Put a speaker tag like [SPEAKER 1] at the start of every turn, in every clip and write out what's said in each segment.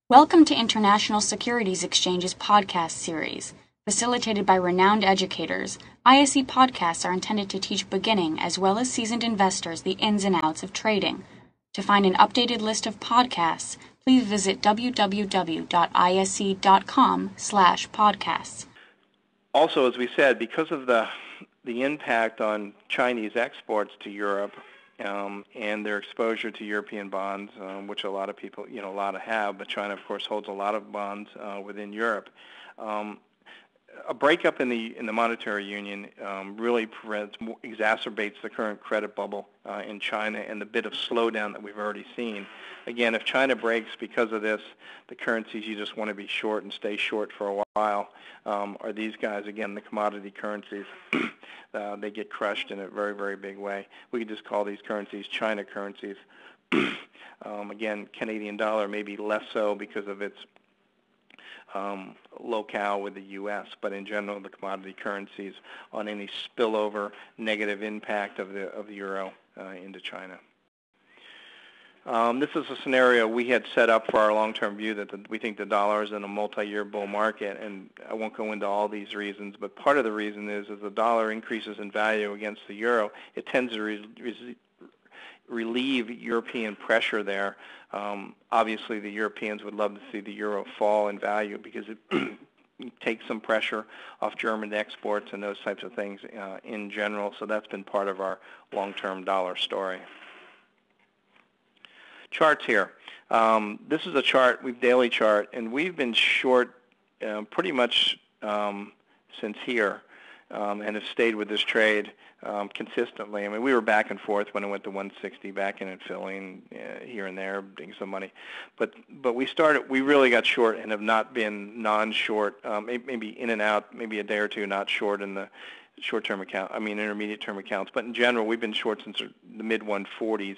[SPEAKER 1] Welcome to International Securities Exchange's podcast series. Facilitated by renowned educators, ISE podcasts are intended to teach beginning as well as seasoned investors the ins and outs of trading. To find an updated list of podcasts, please visit www.ise.com/podcasts.
[SPEAKER 2] Also, as we said, because of the impact on Chinese exports to Europe and their exposure to European bonds, which a lot of people, a lot have, but China, of course, holds a lot of bonds within Europe. A breakup in the monetary union really exacerbates the current credit bubble in China and the bit of slowdown that we've already seen. Again, if China breaks because of this, the currencies you just want to be short and stay short for a while are these guys, again, the commodity currencies. They get crushed in a very, very big way. We could just call these currencies China currencies. Again, Canadian dollar maybe less so because of its locale with the U.S., but in general, the commodity currencies on any spillover negative impact of the euro into China. This is a scenario we had set up for our long-term view that we think the dollar is in a multi-year bull market, and I won't go into all these reasons, but part of the reason is as the dollar increases in value against the euro, it tends to relieve European pressure there. Obviously, the Europeans would love to see the euro fall in value because it takes some pressure off German exports and those types of things in general, so that's been part of our long-term dollar story. Charts here. This is a chart, daily chart, and we've been short pretty much since here and have stayed with this trade consistently. I mean, we were back and forth when it went to 160, back in and filling here and there, getting some money. But we really got short and have not been non-short, maybe in and out, maybe a day or two not short in the short-term account, intermediate-term accounts. But in general, we've been short since the mid-140s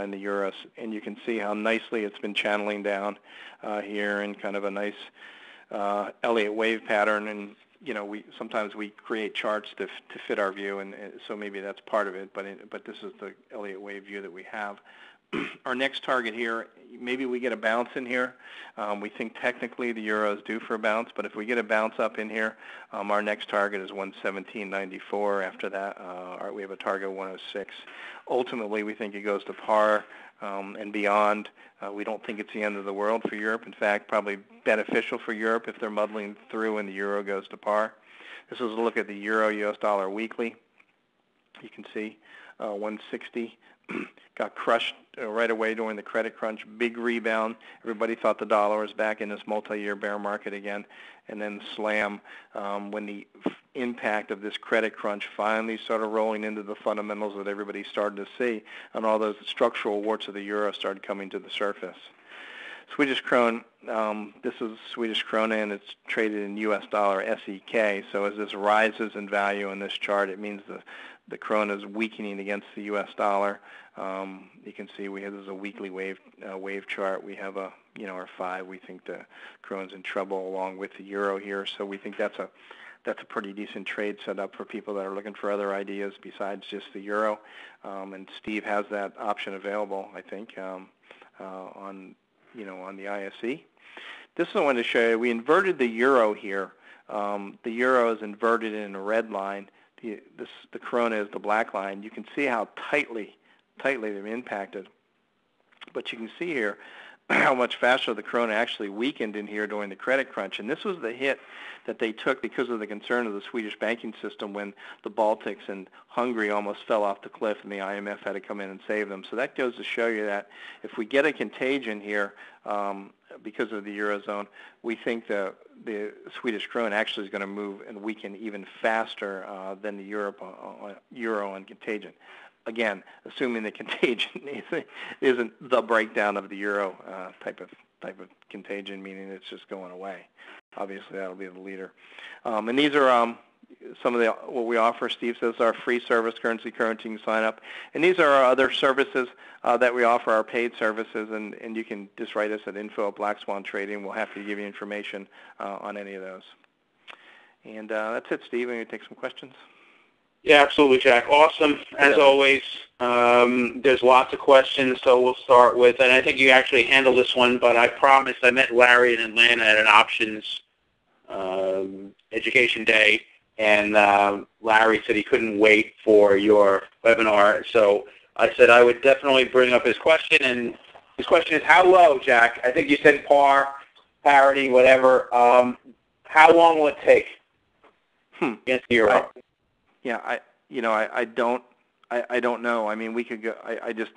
[SPEAKER 2] in the euros, and you can see how nicely it's been channeling down here in kind of a nice Elliott wave pattern. And sometimes we create charts to fit our view, and so maybe that's part of it. But this is the Elliott wave view that we have. Our next target here, maybe we get a bounce in here. We think technically the euro is due for a bounce, but if we get a bounce up in here, our next target is 117.94. After that, we have a target of 106. Ultimately, we think it goes to par and beyond. We don't think it's the end of the world for Europe. In fact, probably beneficial for Europe if they're muddling through and the euro goes to par. This is a look at the euro-US dollar weekly. You can see 160 got crushed right away during the credit crunch. Big rebound. Everybody thought the dollar was back in this multi-year bear market again, and then slam when the impact of this credit crunch finally started rolling into the fundamentals that everybody started to see, and all those structural warts of the euro started coming to the surface. Swedish krona, this is Swedish krona, and it's traded in U.S. dollar SEK. So as this rises in value in this chart, it means the krona is weakening against the U.S. dollar. You can see this is a weekly wave chart. We have our 5. We think the krona's in trouble along with the euro here. So we think that's a pretty decent trade setup for people that are looking for other ideas besides just the euro. And Steve has that option available, I think, on the ISE. This is what I wanted to show you. We inverted the euro here. The euro is inverted in a red line. The krona is the black line. You can see how tightly they've impacted. But you can see here how much faster the krona actually weakened in here during the credit crunch. And this was the hit that they took because of the concern of the Swedish banking system when the Baltics and Hungary almost fell off the cliff and the IMF had to come in and save them. So that goes to show you that if we get a contagion here because of the Eurozone, we think the Swedish krona actually is going to move and weaken even faster than the euro on contagion. Again, assuming the contagion isn't the breakdown of the euro type of contagion, meaning it's just going away. Obviously, that'll be the leader. And these are some of what we offer. Steve says our free service, currency you can sign up. And these are our other services that we offer, our paid services, and you can just write us at info@Black Swan Trading. We'll have to give you information on any of those. And that's it, Steve. I'm going to take some questions.
[SPEAKER 3] Yeah, absolutely, Jack. Awesome, as always. There's lots of questions, so we'll start with, and I think you actually handled this one, but I promised. I met Larry in Atlanta at an options education day, and Larry said he couldn't wait for your webinar, so I said I would definitely bring up his question, and his question is, how low, Jack? I think you said par, parity, whatever. How long will it take against the euro?
[SPEAKER 2] I don't know. I mean, we could go. I just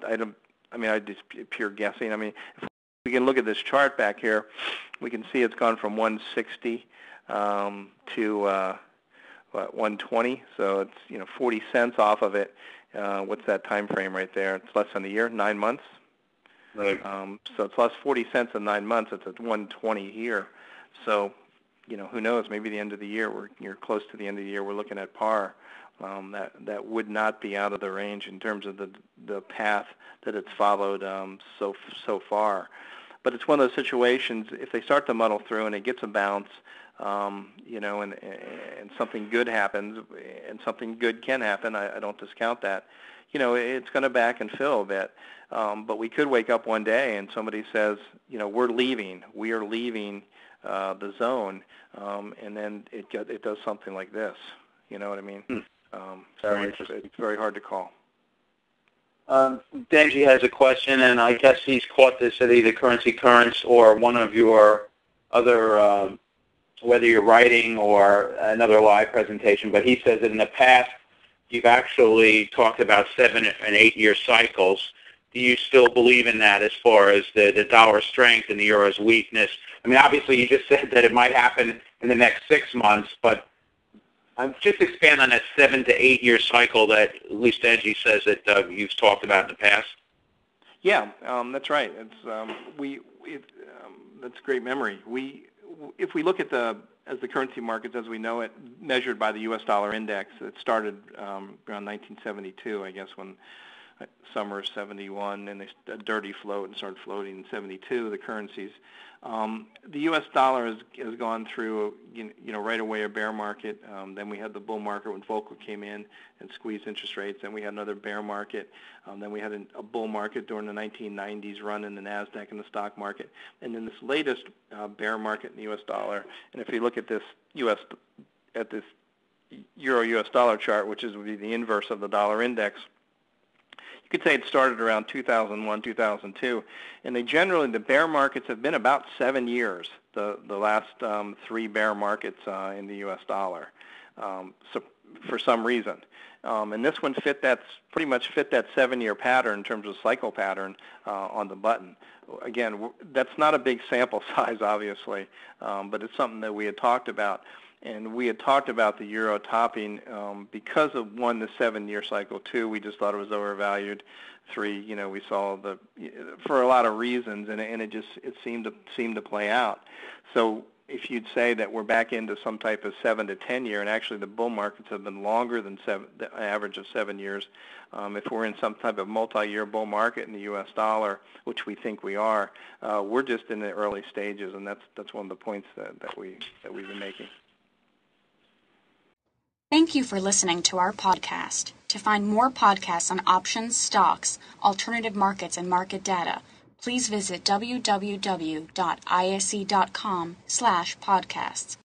[SPEAKER 2] pure guessing. I mean, if we can look at this chart back here, we can see it's gone from 160 to 120. So it's 40 cents off of it. What's that time frame right there? It's less than a year, 9 months.
[SPEAKER 3] Right.
[SPEAKER 2] So it's lost 40 cents in 9 months. It's at 120 here. So, who knows? Maybe the end of the year, you're close to the end of the year. We're looking at par. That would not be out of the range in terms of the path that it's followed so far. But it's one of those situations. If they start to muddle through and it gets a bounce, and something good happens, and something good can happen, I don't discount that. It's going to back and fill a bit. But we could wake up one day and somebody says, we are leaving the zone, and then it does something like this. You know what I mean? It's very hard to call.
[SPEAKER 3] Benji has a question, and I guess he's caught this at either Currency Currents or one of your other, whether you're writing or another live presentation, but he says that in the past you've actually talked about 7 and 8 year cycles. Do you still believe in that as far as the dollar strength and the euro's weakness? I mean, obviously you just said that it might happen in the next 6 months, but just expand on that 7 to 8 year cycle that at least Benji says that you've talked about in the past.
[SPEAKER 2] Yeah, that's right. That's great memory. If we look at the currency markets as we know it, measured by the U.S. dollar index, it started around 1972, I guess, when summer 71, and a dirty float and started floating in 72, the currencies. The U.S. dollar has gone through, right away a bear market. Then we had the bull market when Volcker came in and squeezed interest rates. Then we had another bear market. Then we had a bull market during the 1990s run in the NASDAQ and the stock market. And then this latest bear market in the U.S. dollar. And if you look at this euro-U.S. dollar chart, which would be the inverse of the dollar index, you could say it started around 2001, 2002, and the bear markets have been about 7 years, the last 3 bear markets in the U.S. dollar, so for some reason. And this one pretty much fit that 7-year pattern in terms of cycle pattern on the button. Again, that's not a big sample size, obviously, but it's something that we had talked about. And we had talked about the euro topping because of, 1, the 7-year cycle, 2, we just thought it was overvalued, 3, we saw for a lot of reasons, and it seemed to play out. So if you'd say that we're back into some type of 7 to 10 year, and actually the bull markets have been longer than the average of 7 years, if we're in some type of multi-year bull market in the U.S. dollar, which we think we are, we're just in the early stages, and that's one of the points that we've been making.
[SPEAKER 1] Thank you for listening to our podcast. To find more podcasts on options, stocks, alternative markets, and market data, please visit www.ise.com/podcasts.